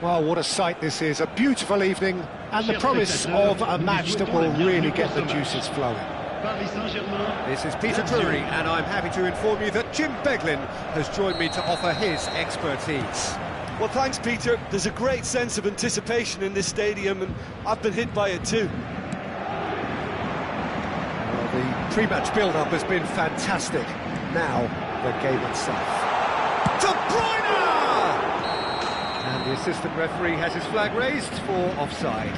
Well, what a sight this is, a beautiful evening, and the promise of a match that will really get the juices flowing. This is Peter Drury, and I'm happy to inform you that Jim Beglin has joined me to offer his expertise. Well, thanks, Peter. There's a great sense of anticipation in this stadium, and I've been hit by it too. Well, the pre-match build-up has been fantastic. Now, the game itself. De Bruyne! And the assistant referee has his flag raised for offside.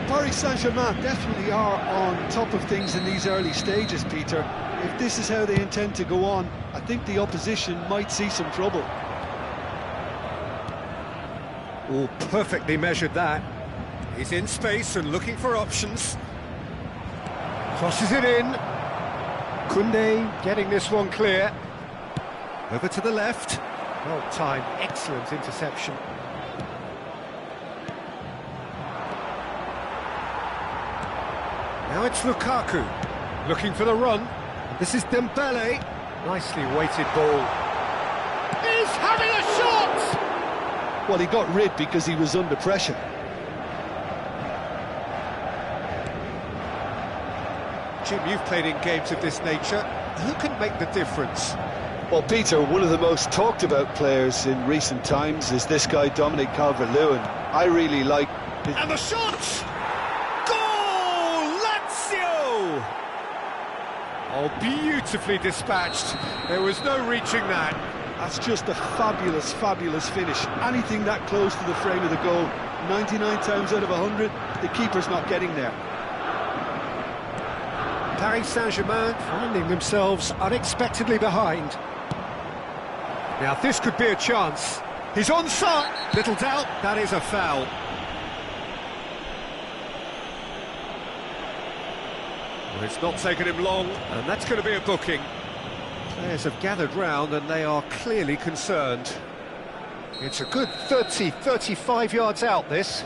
Paris Saint-Germain definitely are on top of things in these early stages, Peter. If this is how they intend to go on, I think the opposition might see some trouble. Oh, perfectly measured that. He's in space and looking for options. Crosses it in. Koundé getting this one clear. Over to the left. Well timed, excellent interception. Now it's Lukaku, looking for the run. This is Dembele. Nicely weighted ball. He's having a shot! Well, he got rid because he was under pressure. Jim, you've played in games of this nature. Who can make the difference? Well, Peter, one of the most talked about players in recent times is this guy, Dominic Calvert-Lewin. I really like... And the shot! Goal! Lazio! Oh, beautifully dispatched. There was no reaching that. That's just a fabulous, fabulous finish. Anything that close to the frame of the goal, 99 times out of 100, the keeper's not getting there. Paris Saint-Germain finding themselves unexpectedly behind. Now this could be a chance. He's onside. Little doubt, that is a foul. Well, it's not taken him long, and that's going to be a booking. Players have gathered round and they are clearly concerned. It's a good 30, 35 yards out, this.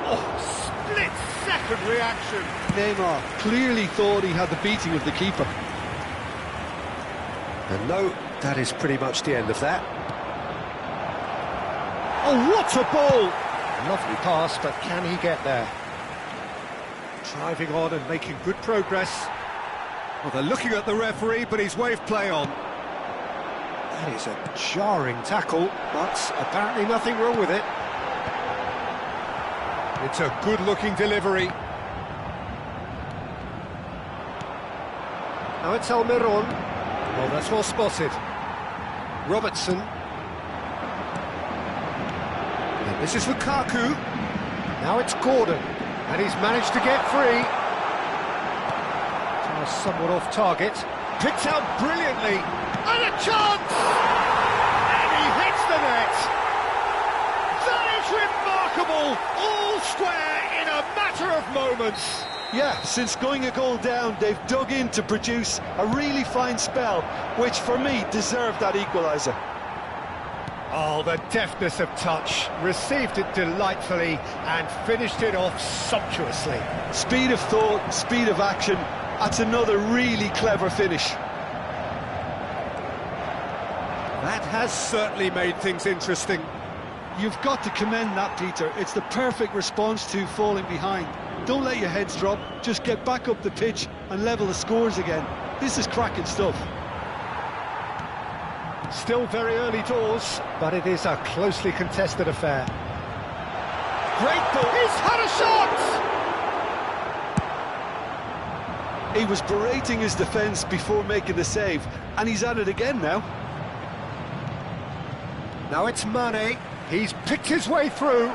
Oh, split-second reaction. Neymar clearly thought he had the beating of the keeper. And no, that is pretty much the end of that. Oh, what a ball! Lovely pass, but can he get there? Driving on and making good progress. Well, they're looking at the referee, but he's waved play on. That is a jarring tackle, but apparently nothing wrong with it. It's a good-looking delivery. Now it's Almiron. Well, that's well spotted. Robertson. And this is Lukaku. Now it's Gordon, and he's managed to get free. Somewhat off target. Picked out brilliantly. And a chance! And he hits the net. That is remarkable. All square in a matter of moments. Yeah, since going a goal down, they've dug in to produce a really fine spell, which for me deserved that equaliser. Oh, the deftness of touch. Received it delightfully and finished it off sumptuously. Speed of thought, speed of action. That's another really clever finish. That has certainly made things interesting. You've got to commend that, Peter. It's the perfect response to falling behind. Don't let your heads drop, just get back up the pitch and level the scores again. This is cracking stuff. Still very early doors, but it is a closely contested affair. Great ball! He's had a shot! He was berating his defence before making the save, and he's at it again now. Now it's Mane. He's picked his way through.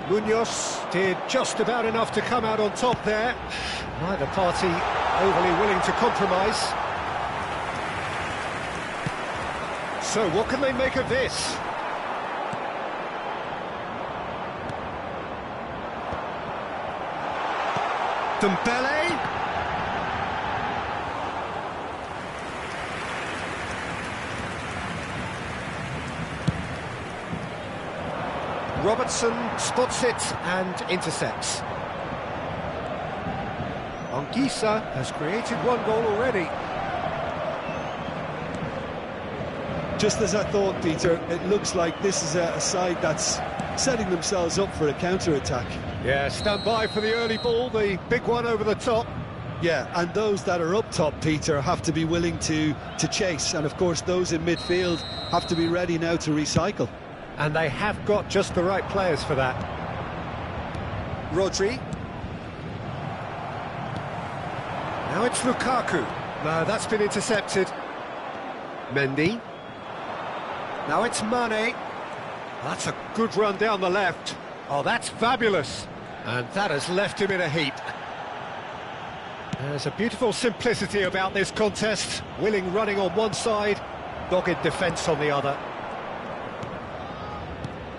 Munoz did just about enough to come out on top there. Neither party overly willing to compromise. So what can they make of this? Dembele. Robertson spots it and intercepts. Anguissa has created one goal already. Just as I thought, Peter, it looks like this is a side that's setting themselves up for a counter-attack. Yeah, stand by for the early ball, the big one over the top. Yeah, and those that are up top, Peter, have to be willing to chase. And, of course, those in midfield have to be ready now to recycle. And they have got just the right players for that. Rodri. Now it's Lukaku. No, that's been intercepted. Mendy. Now it's Mane. That's a good run down the left. Oh, that's fabulous. And that has left him in a heap. There's a beautiful simplicity about this contest. Willing running on one side, dogged defence on the other.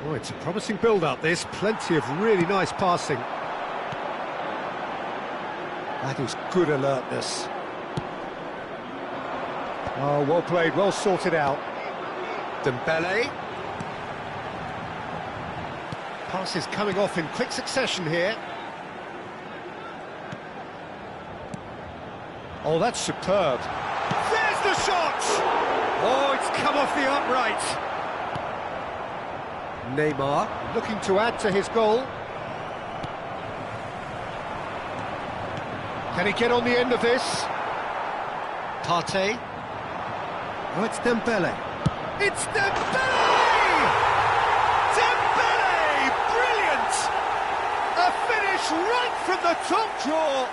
Oh, it's a promising build-up, this. Plenty of really nice passing. That is good alertness. Oh, well played, well sorted out. Dembele. Passes coming off in quick succession here. Oh, that's superb. There's the shot! Oh, it's come off the upright. Neymar looking to add to his goal. Can he get on the end of this? Partey. Oh, it's Dembele. It's Dembele! Dembele! Brilliant! A finish right from the top drawer.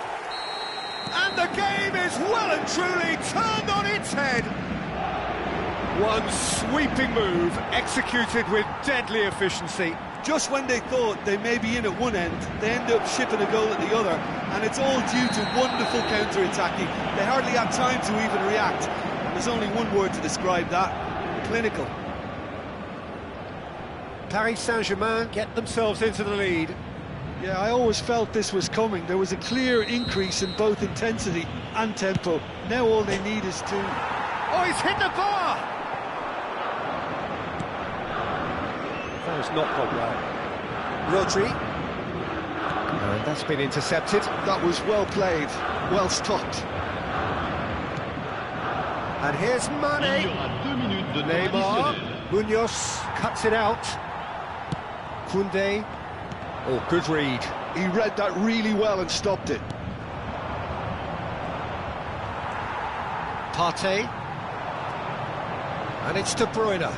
And the game is well and truly turned on its head. One sweeping move, executed with deadly efficiency. Just when they thought they may be in at one end, they end up shipping a goal at the other, and it's all due to wonderful counter-attacking. They hardly had time to even react, and there's only one word to describe that: clinical. Paris Saint-Germain get themselves into the lead. Yeah, I always felt this was coming. There was a clear increase in both intensity and tempo. Now all they need is to... Oh, he's hit the bar! That has not gone well. Rodri. And that's been intercepted. That was well played, well stopped. And here's Mane. Neymar. Munoz cuts it out. Koundé. Oh, good read. He read that really well and stopped it. Partey. And it's De Bruyne.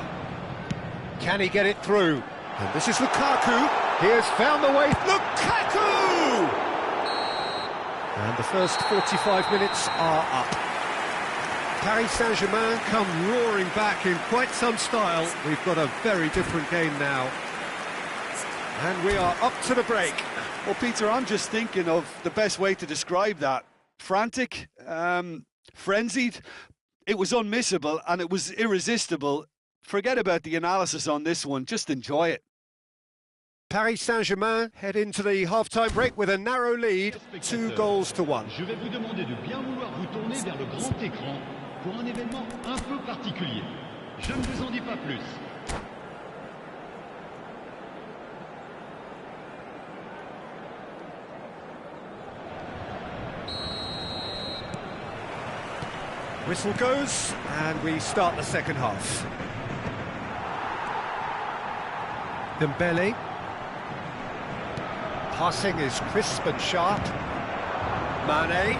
Can he get it through? And this is Lukaku. He has found the way. Lukaku! And the first 45 minutes are up. Paris Saint-Germain come roaring back in quite some style. We've got a very different game now. And we are up to the break. Well, Peter, I'm just thinking of the best way to describe that. Frantic, frenzied. It was unmissable and it was irresistible. Forget about the analysis on this one, just enjoy it. Paris Saint-Germain head into the half-time break with a narrow lead, 2-1. Je vais vous demander de bien vouloir vous tourner vers le grand écran pour un événement un peu particulier. Je ne vous en dis pas plus. Whistle goes, and we start the second half. Dembele. Passing is crisp and sharp. Mane.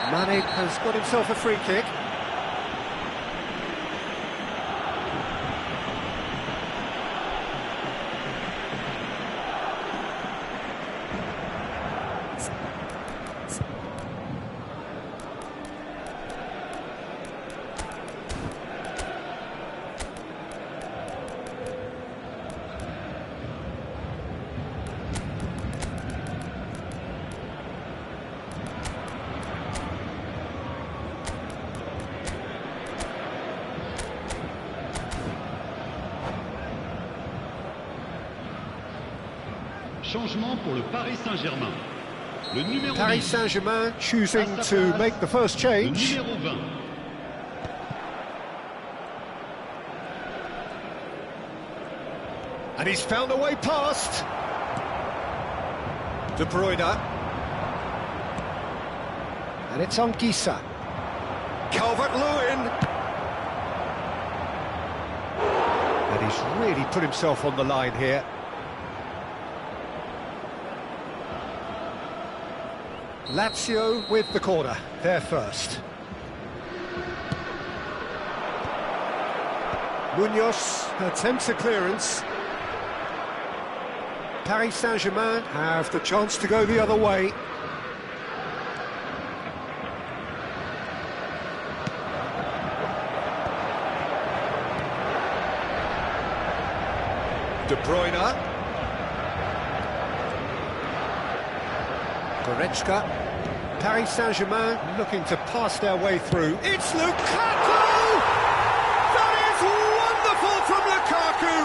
Mane has got himself a free kick. Changement pour le Paris Saint-Germain. Le numéro Paris 10, Saint-Germain choosing to make the first le change. numéro 20. And he's found a way past. De Bruyne. And it's on Gisa. Calvert-Lewin. And he's really put himself on the line here. Lazio with the corner, they're first. Munoz attempts a clearance. Paris Saint-Germain have the chance to go the other way. De Bruyne. Goretzka. Paris Saint-Germain looking to pass their way through. It's Lukaku! That is wonderful from Lukaku!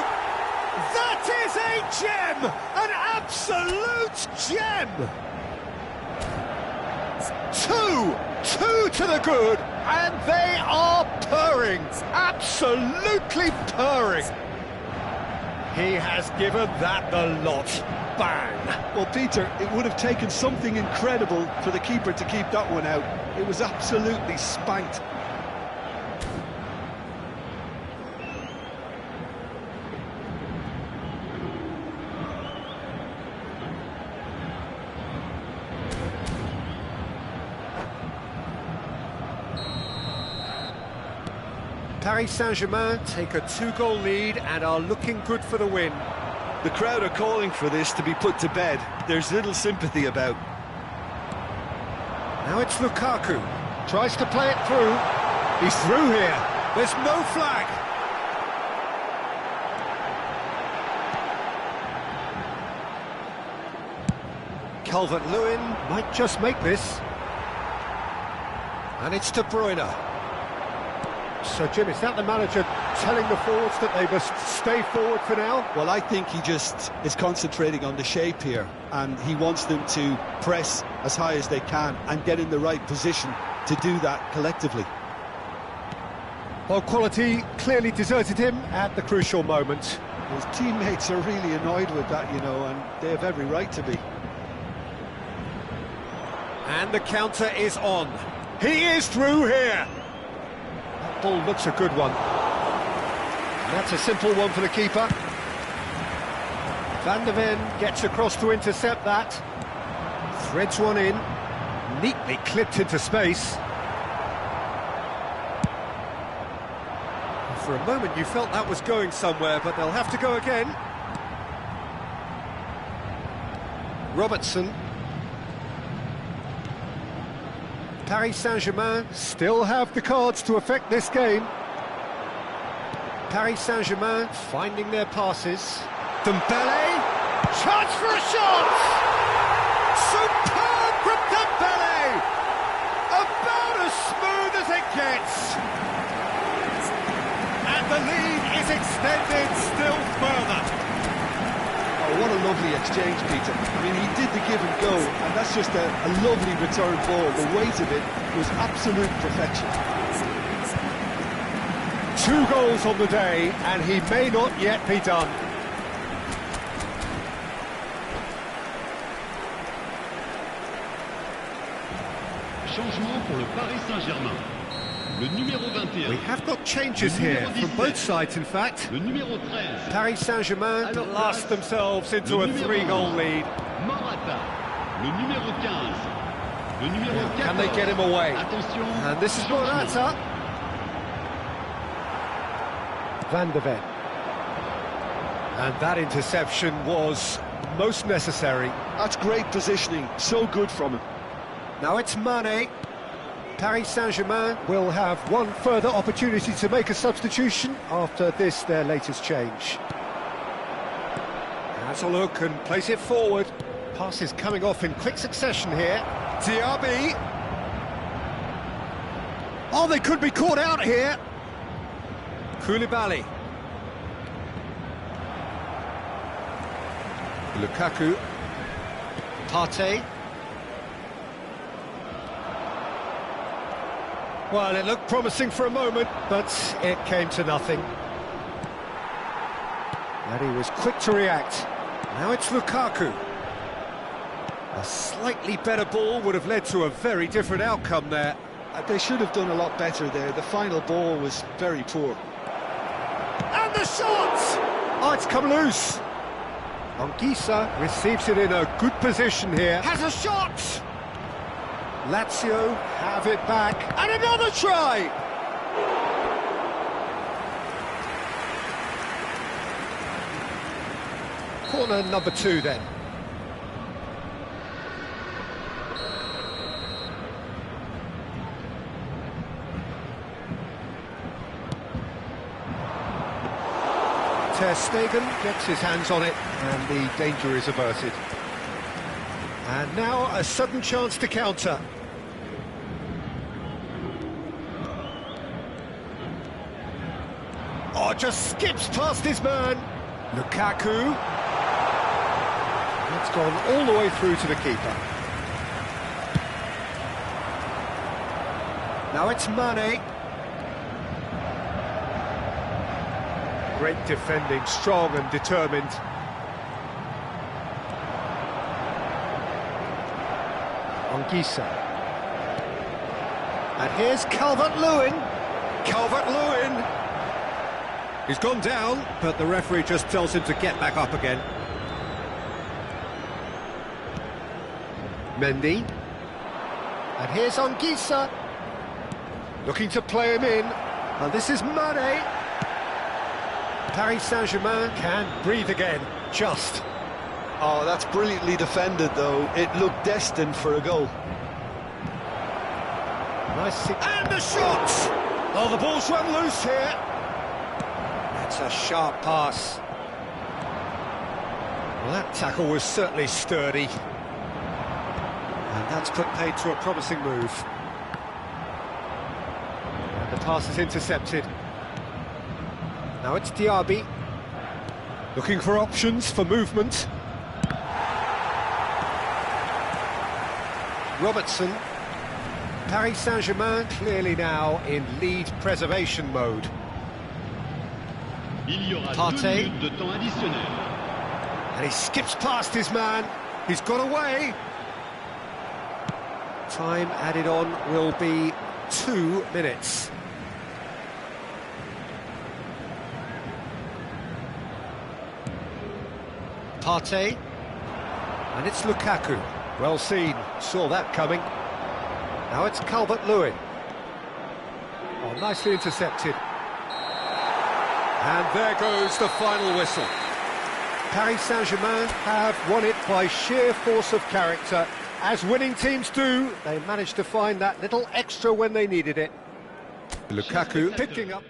That is a gem! An absolute gem! Two to the good, and they are purring! Absolutely purring! He has given that the lot. Bang! Well, Peter, it would have taken something incredible for the keeper to keep that one out. It was absolutely spanked. Paris Saint-Germain take a 2-goal lead and are looking good for the win. The crowd are calling for this to be put to bed. There's little sympathy about. Now it's Lukaku. Tries to play it through. He's through here. There's no flag. Calvert-Lewin might just make this. And it's De Bruyne. So, Jim, is that the manager telling the forwards that they must stay forward for now? Well, I think he just is concentrating on the shape here, and he wants them to press as high as they can and get in the right position to do that collectively. Well, quality clearly deserted him at the crucial moment. His teammates are really annoyed with that, you know, and they have every right to be. And the counter is on. He is through here. That ball looks a good one. And that's a simple one for the keeper. Van der Ven gets across to intercept that. Threads one in. Neatly clipped into space. For a moment you felt that was going somewhere, but they'll have to go again. Robertson. Paris Saint-Germain still have the cards to affect this game. Paris Saint-Germain finding their passes. Dembele, chance for a shot! Superb from Dembele! About as smooth as it gets. And the lead is extended still further. Oh, what a lovely exchange, Peter. I mean, he did the give and go, and that's just a lovely return ball. The weight of it was absolute perfection. 2 goals on the day, and he may not yet be done. Changement pour le Paris Saint-Germain. Le numéro 21. We have got changes here, from both sides in fact. Le numéro 13. Paris Saint-Germain blast themselves into a 3-goal lead. Morata. Le numéro 15. Le numéro 14. Can they get him away? Attention. And this is Morata. Van der Ven. And that interception was most necessary. That's great positioning, so good from him. Now it's Mane. Paris Saint-Germain will have one further opportunity to make a substitution after this, their latest change. Has a look and place it forward. Pass is coming off in quick succession here. Diaby. Oh, they could be caught out here. Koulibaly. Lukaku. Partey. Well, it looked promising for a moment, but it came to nothing. And he was quick to react. Now it's Lukaku. A slightly better ball would have led to a very different outcome there. They should have done a lot better there. The final ball was very poor. And And the shot! Oh, it's come loose. Anguissa receives it in a good position here. Has a shot! Lazio have it back. And another try! Corner number 2 then. Ter Stegen gets his hands on it and the danger is averted. And now a sudden chance to counter. Oh, just skips past his man. Lukaku. It's gone all the way through to the keeper. Now it's Mane. Great defending, strong and determined. Anguissa. And here's Calvert-Lewin. Calvert-Lewin. He's gone down, but the referee just tells him to get back up again. Mendy. And here's Anguissa. Looking to play him in. And this is Mane. Paris Saint-Germain can breathe again, just. Oh, that's brilliantly defended, though. It looked destined for a goal. Nice. And the shot! Oh, the ball's run loose here. That's a sharp pass. Well, that tackle was certainly sturdy. And that's put paid to a promising move. And the pass is intercepted. Now it's Diaby. Looking for options for movement. Robertson. Paris Saint-Germain clearly now in lead preservation mode. Il y aura 2 Partey. minutes de temps additionnel. And he skips past his man. He's got away. Time added on will be 2 minutes. Partey. And it's Lukaku. Well seen. Saw that coming. Now it's Calvert-Lewin. Oh, nicely intercepted. And there goes the final whistle. Paris Saint-Germain have won it by sheer force of character. As winning teams do, they managed to find that little extra when they needed it. Lukaku picking up.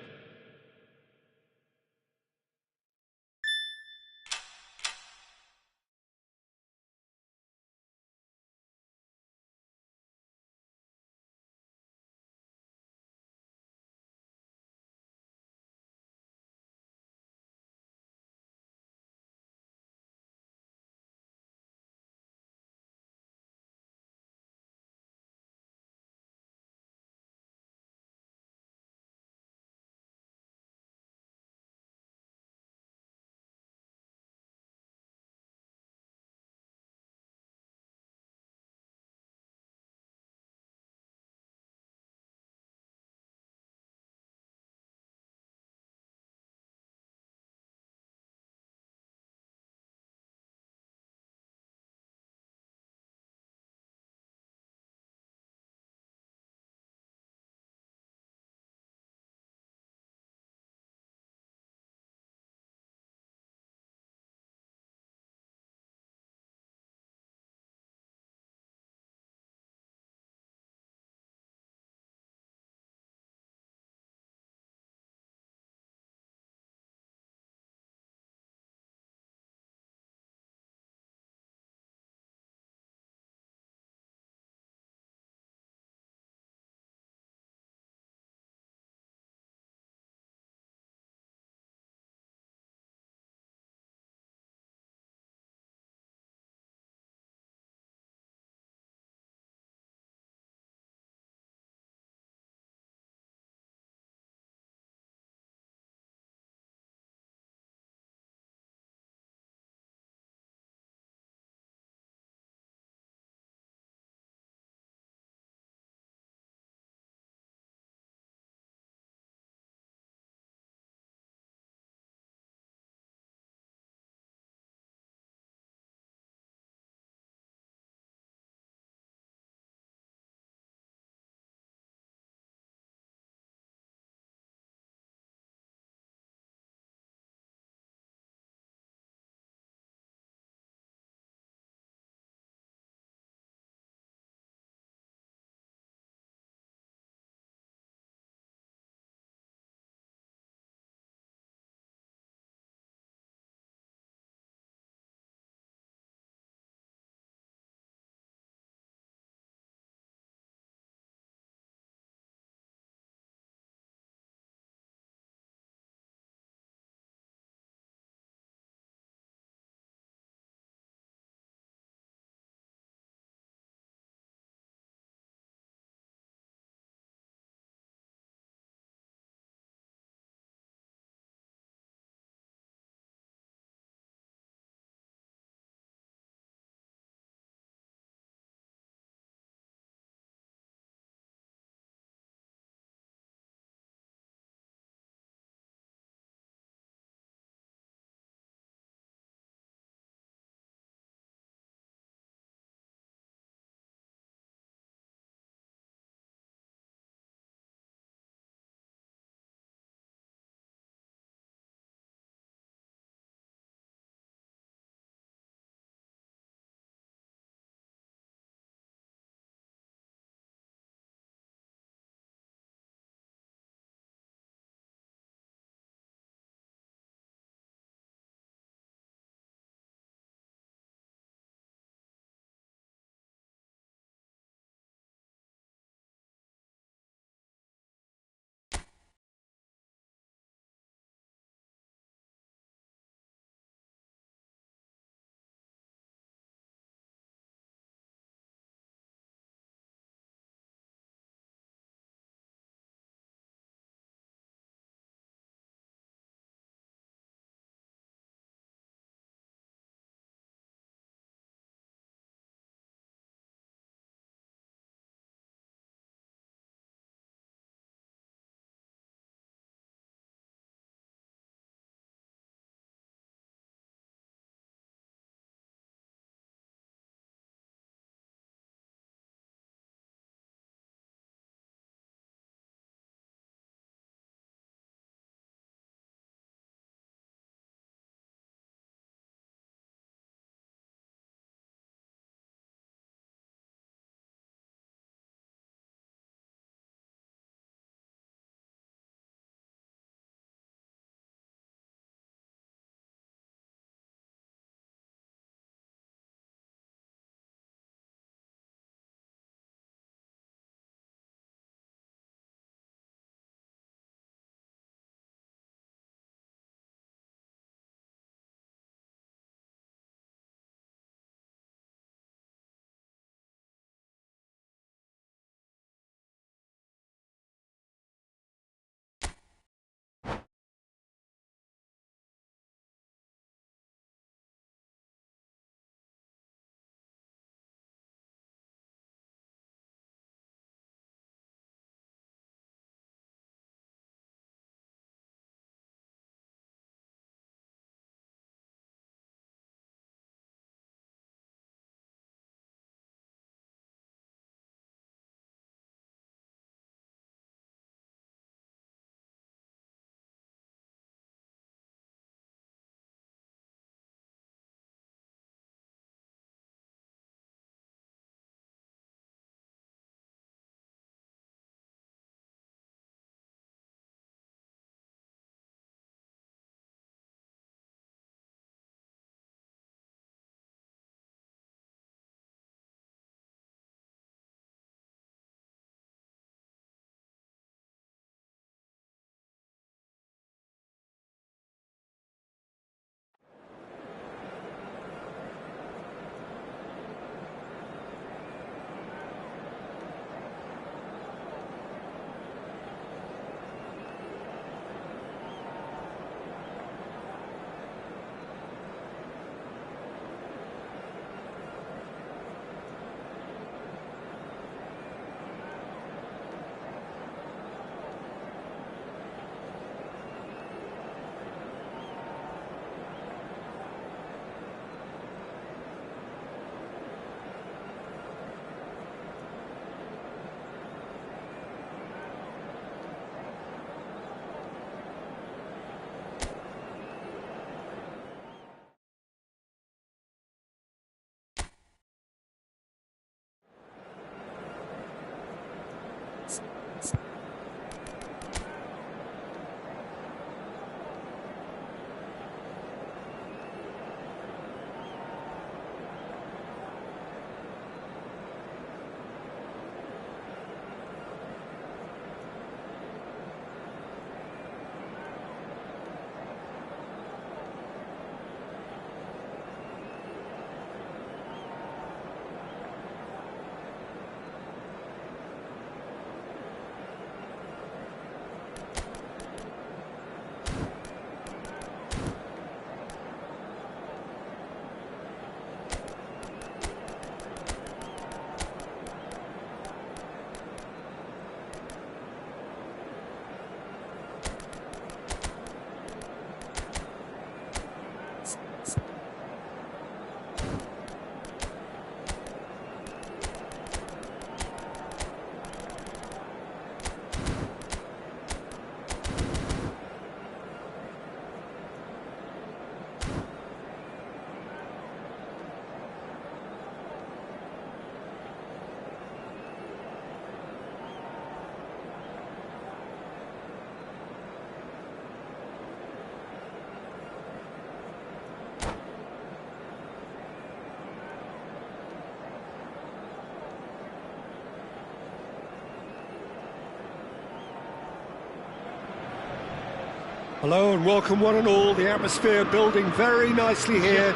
Hello and welcome one and all. The atmosphere building very nicely here.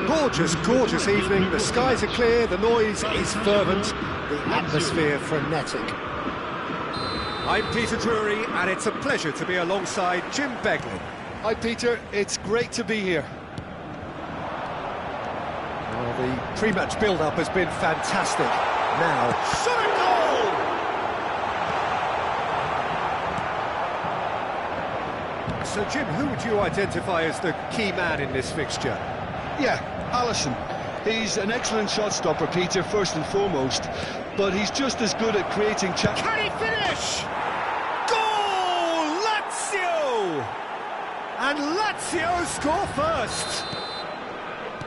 Gorgeous, gorgeous evening. The skies are clear, the noise is fervent, the atmosphere frenetic. I'm Peter Drury and it's a pleasure to be alongside Jim Beglin. Hi Peter, it's great to be here. Well, the pre-match build-up has been fantastic. Now, shot a goal! So Jim, who would you identify as the key man in this fixture? Yeah, Alisson. He's an excellent shot stopper, Peter, first and foremost, but he's just as good at creating Can he finish? Goal! Lazio! And Lazio score first!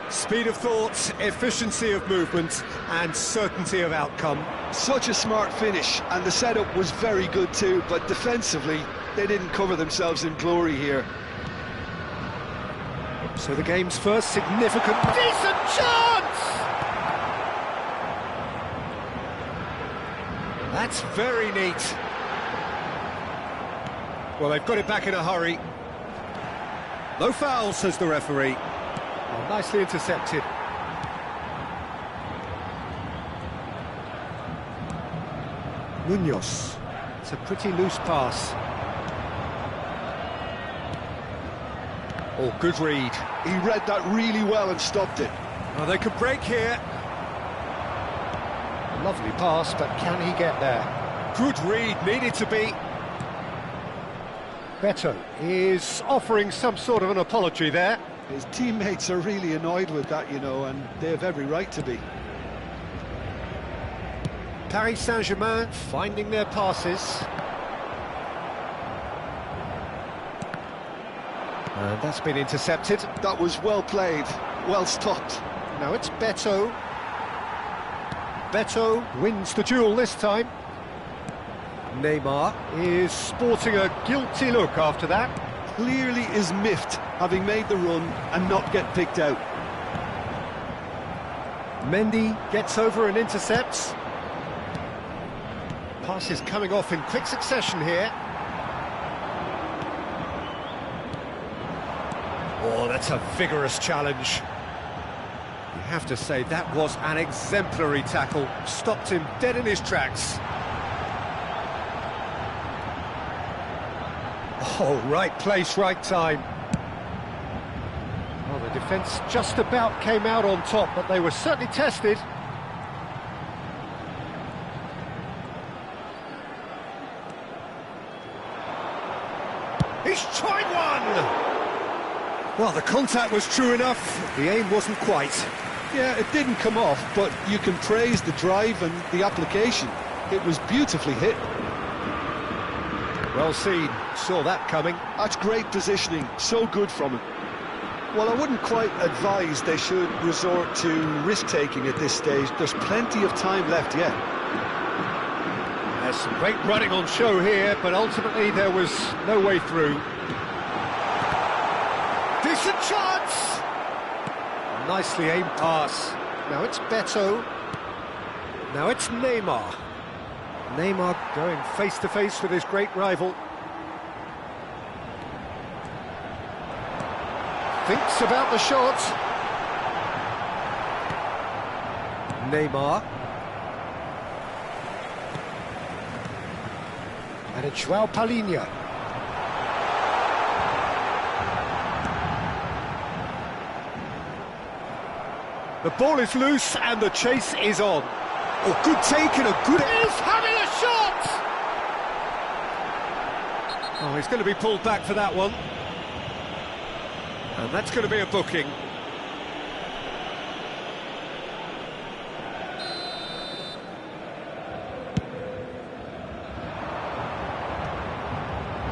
Speed of thought, efficiency of movement, and certainty of outcome. Such a smart finish, and the setup was very good too, but defensively, they didn't cover themselves in glory here. So the game's first significant... Decent chance! That's very neat. Well, they've got it back in a hurry. No foul, says the referee. Oh, nicely intercepted. Munoz. It's a pretty loose pass. Oh, good read. He read that really well and stopped it. Oh, they could break here. Lovely pass, but can he get there? Good read, needed to be. Beto is offering some sort of an apology there. His teammates are really annoyed with that, you know, and they have every right to be. Paris Saint-Germain finding their passes. And that's been intercepted. That was well played, well stopped. Now it's Beto. Beto wins the duel this time. Neymar is sporting a guilty look after that. Clearly is miffed, having made the run and not get picked out. Mendy gets over and intercepts. Passes coming off in quick succession here. Oh, that's a vigorous challenge. You have to say that was an exemplary tackle. Stopped him dead in his tracks. Oh, right place, right time. Well, the defence just about came out on top, but they were certainly tested. He's tried one! Well, the contact was true enough, the aim wasn't quite. Yeah, it didn't come off, but you can praise the drive and the application. It was beautifully hit. Well seen, saw that coming. That's great positioning, so good from him. Well, I wouldn't quite advise they should resort to risk-taking at this stage. There's plenty of time left yet. There's some great running on show here, but ultimately there was no way through. Decent chance! Nicely aimed pass. Now it's Beto. Now it's Neymar. Neymar going face-to-face with his great rival. Thinks about the shot. Neymar. And it's João Palhinha. The ball is loose and the chase is on. Oh, good take and a good... He's having a shot! Oh, he's going to be pulled back for that one. And that's going to be a booking.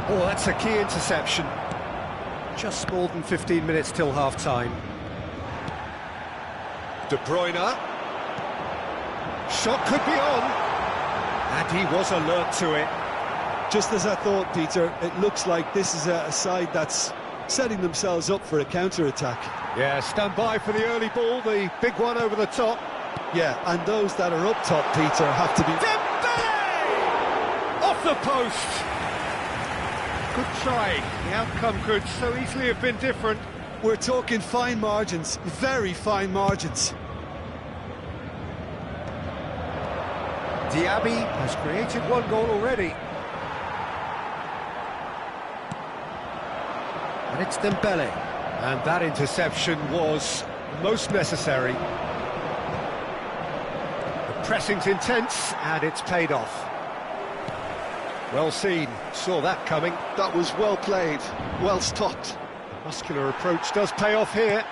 Oh, that's a key interception. Just more than 15 minutes till half-time. De Bruyne. Shot could be on. And he was alert to it. Just as I thought, Peter, it looks like this is a side that's setting themselves up for a counter-attack. Yeah, stand by for the early ball, the big one over the top. Yeah, and those that are up top, Peter, have to be... Dembele! Off the post! Good try. The outcome could so easily have been different. We're talking fine margins, very fine margins. Diaby has created one goal already. And it's Dembele. And that interception was most necessary. The pressing's intense, and it's paid off. Well seen, saw that coming. That was well played, well stopped. Muscular approach does pay off here.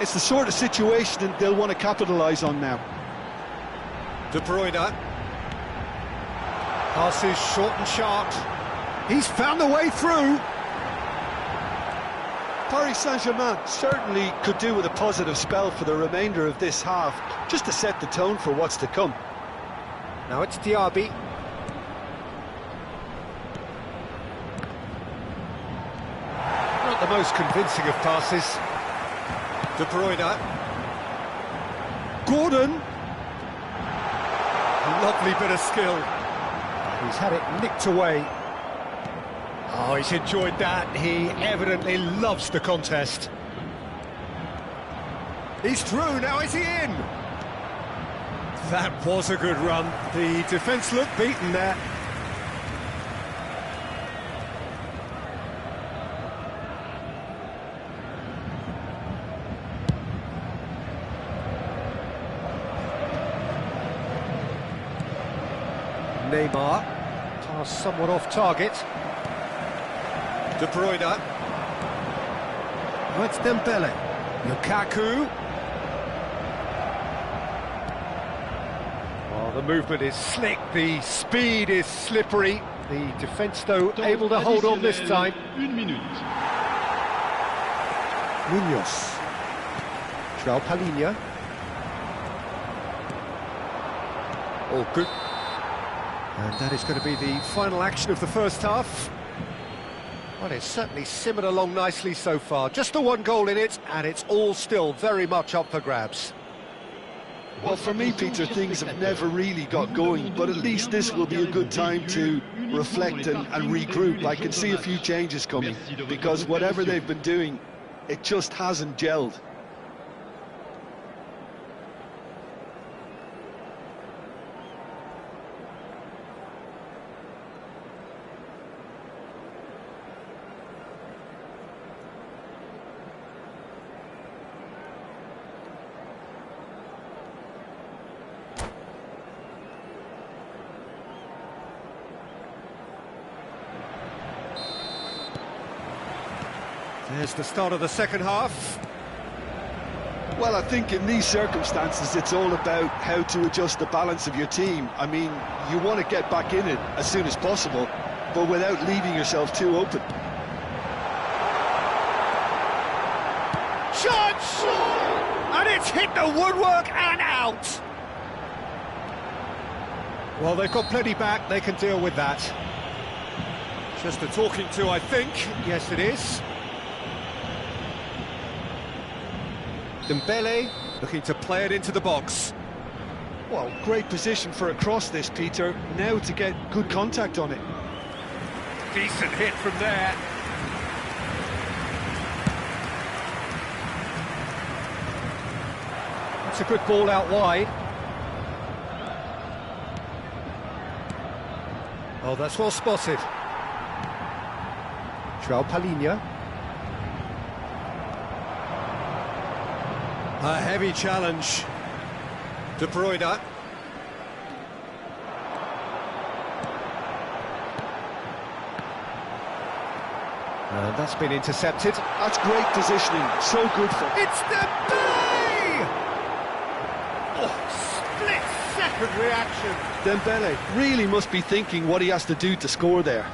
It's the sort of situation they'll want to capitalise on now. De Bruyne. Passes short and sharp. He's found the way through. Paris Saint-Germain certainly could do with a positive spell for the remainder of this half, just to set the tone for what's to come. Now it's Diaby. Not the most convincing of passes. De Bruyne. Gordon! A lovely bit of skill. He's had it nicked away. Oh, he's enjoyed that. He evidently loves the contest. He's through, now is he in? That was a good run. The defence looked beaten there. Neymar, pass somewhat off target. De Bruyne. Oh, it's Dembele. Lukaku. Oh, the movement is slick, the speed is slippery. The defence, though, able to hold on this time. 1 minute. Munoz. João Palhinha. All good. And that is going to be the final action of the first half. Well, it's certainly simmered along nicely so far. Just the one goal in it, and it's all still very much up for grabs. Well, for me, Peter, things have never really got going, but at least this will be a good time to reflect and regroup. I can see a few changes coming, because whatever they've been doing, it just hasn't gelled. There's the start of the second half. Well, I think in these circumstances, it's all about how to adjust the balance of your team. I mean, you want to get back in it as soon as possible, but without leaving yourself too open. Shot! And it's hit the woodwork and out! Well, they've got plenty back, they can deal with that. Just a talking to, I think. Yes, it is. Dembele looking to play it into the box. Well, great position for a cross this, Peter. Now to get good contact on it. Decent hit from there. That's a good ball out wide. Oh, that's well spotted. João Palhinha. A heavy challenge. De Bruyne. And that's been intercepted. That's great positioning, so good for... It's Dembele! Oh, split-second reaction. Dembele really must be thinking what he has to do to score there.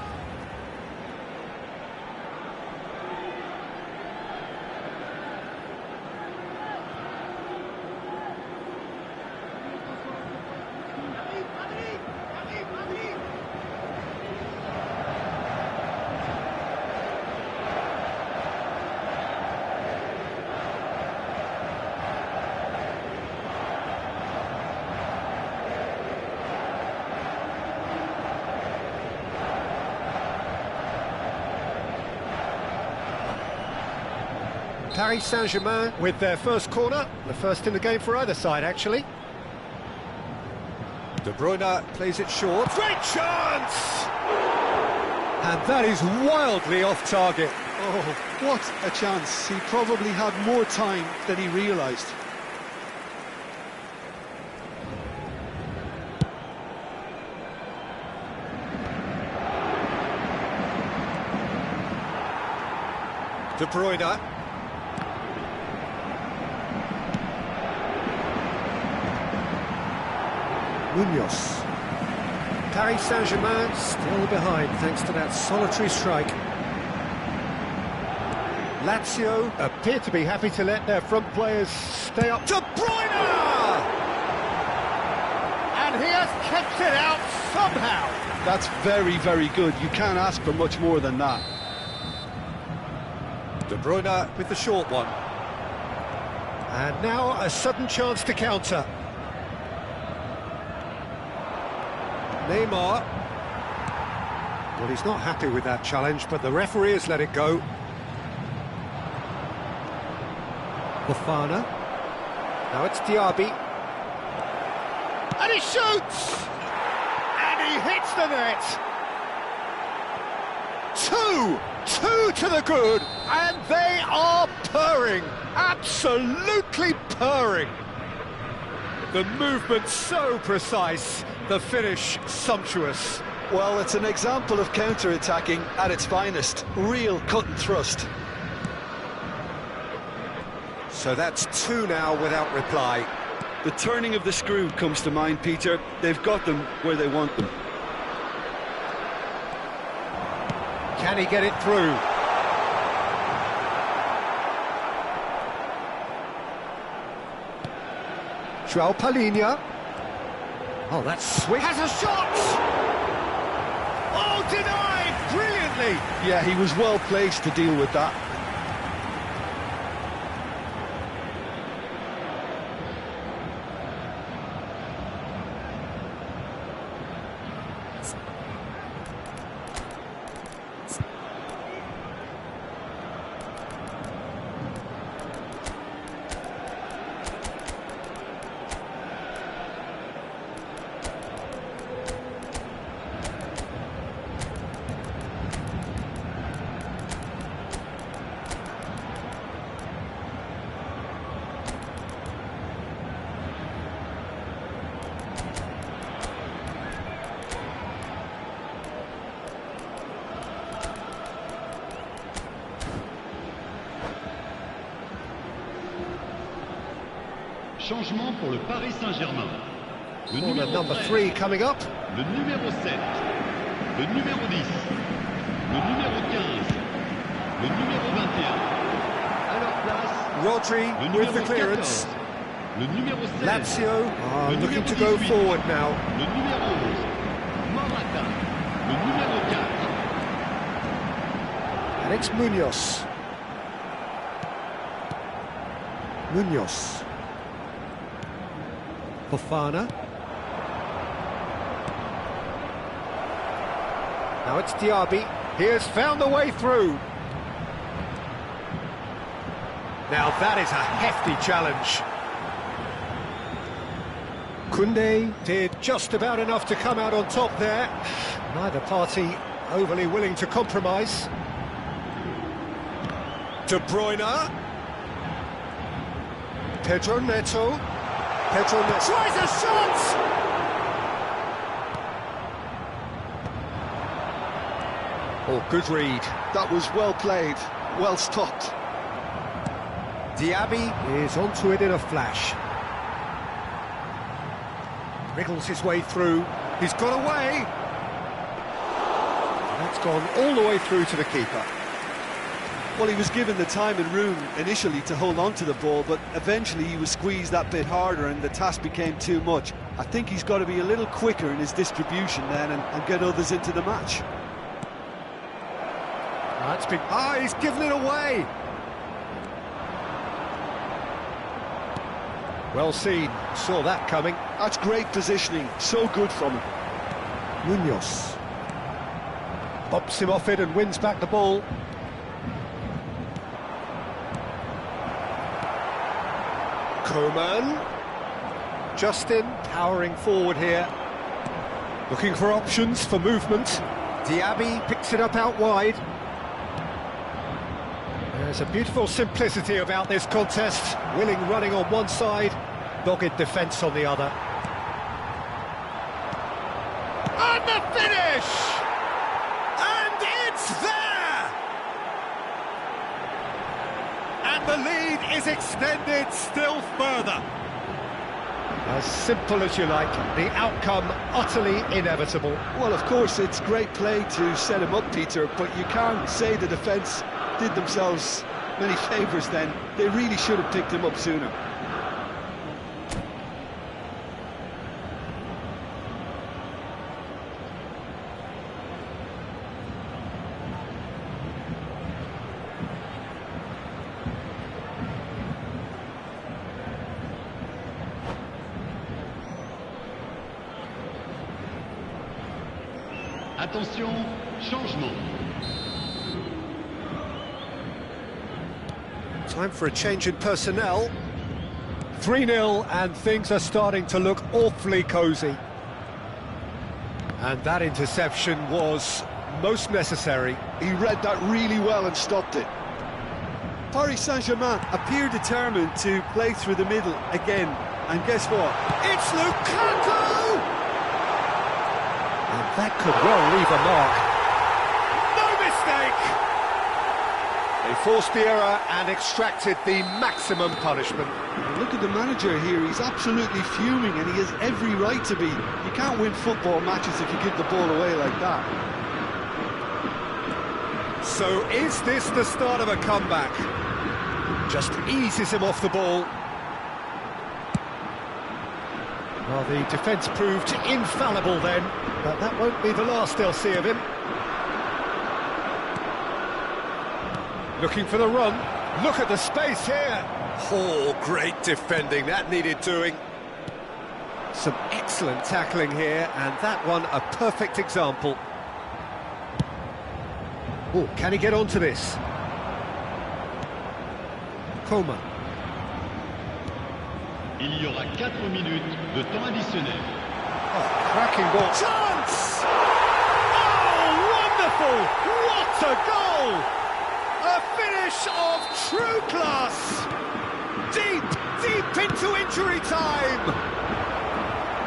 Paris Saint-Germain with their first corner, the first in the game for either side, actually. De Bruyne plays it short. Great chance! And that is wildly off target. Oh, what a chance. He probably had more time than he realised. De Bruyne. Munoz. Paris Saint-Germain still behind thanks to that solitary strike. Lazio appear to be happy to let their front players stay up. De Bruyne! And he has kept it out somehow. That's very, very good. You can't ask for much more than that. De Bruyne with the short one. And now a sudden chance to counter. Neymar. Well, he's not happy with that challenge, but the referee has let it go. Fofana. Now it's Diaby. And he shoots! And he hits the net! Two to the good, and they are purring, absolutely purring. The movement so precise, the finish sumptuous. Well, it's an example of counter-attacking at its finest. Real cut and thrust. So that's two now without reply. The turning of the screw comes to mind, Peter. They've got them where they want them. Can he get it through? João Palhinha. Oh, that's sweet. Has a shot! Oh, denied brilliantly! Yeah, he was well placed to deal with that. Changement pour le Paris Saint-Germain. Le Corner numéro number 13, 3 coming up. le numéro 7, le numéro 10, le numéro 15, le numéro 21. À leur place, Rodri le with numéro the clearance. 14, le numéro 16, Lazio are le looking numéro to go 18, forward now. le numéro 11, Morata, le numéro 4. And it's Munoz. Munoz. Fofana. Now it's Diaby. He has found the way through. Now that is a hefty challenge. Koundé did just about enough to come out on top there. Neither party overly willing to compromise. De Bruyne. Pedro Neto. Pedro Neto tries a shot! Oh, good read. That was well played, well stopped. Diaby is onto it in a flash. Wriggles his way through. He's got away. That's gone all the way through to the keeper. Well, he was given the time and room initially to hold on to the ball, but eventually he was squeezed that bit harder and the task became too much. I think he's got to be a little quicker in his distribution then and get others into the match. That's been... Ah, he's given it away! Well seen, saw that coming. That's great positioning, so good from him. Munoz bops him off it and wins back the ball. Coman. Justin powering forward here. Looking for options for movement. Diaby picks it up out wide. There's a beautiful simplicity about this contest. Willing running on one side, dogged defence on the other. And the finish! And it's there! And the lead is extended still further. As simple as you like, the outcome utterly inevitable. Well, of course, it's great play to set him up, Peter, but you can't say the defence did themselves many favours then. They really should have picked him up sooner. Attention, changement. Time for a change in personnel. 3-0 and things are starting to look awfully cosy. And that interception was most necessary. He read that really well and stopped it. Paris Saint-Germain appear determined to play through the middle again. And guess what? It's Lukaku! And that could well leave a mark. No mistake! They forced the error and extracted the maximum punishment. Look at the manager here, he's absolutely fuming and he has every right to be. You can't win football matches if you give the ball away like that. So is this the start of a comeback? Just eases him off the ball. Well, the defence proved infallible then, but that won't be the last they'll see of him. Looking for the run. Look at the space here. Oh, great defending. That needed doing. Some excellent tackling here, and that one a perfect example. Oh, can he get onto this? Coman. Il y aura 4 minutes de temps additionnel. Oh, cracking ball. Chance! Oh, wonderful! What a goal! A finish of true class! Deep into injury time!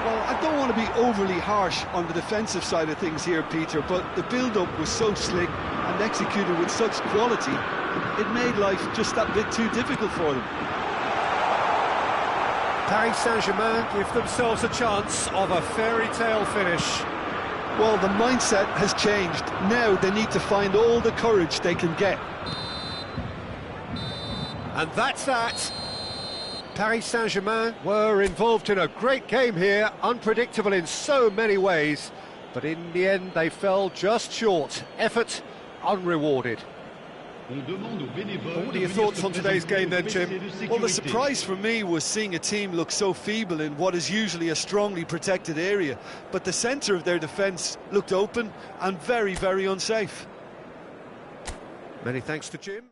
Well, I don't want to be overly harsh on the defensive side of things here, Peter, but the build-up was so slick and executed with such quality, it made life just that bit too difficult for them. Paris Saint-Germain give themselves a chance of a fairy tale finish. Well, the mindset has changed. Now they need to find all the courage they can get. And that's that. Paris Saint-Germain were involved in a great game here, unpredictable in so many ways, but in the end they fell just short. Effort unrewarded. What are your thoughts on today's game then, Jim? Well, the surprise for me was seeing a team look so feeble in what is usually a strongly protected area, but the centre of their defence looked open and very, very unsafe. Many thanks to Jim.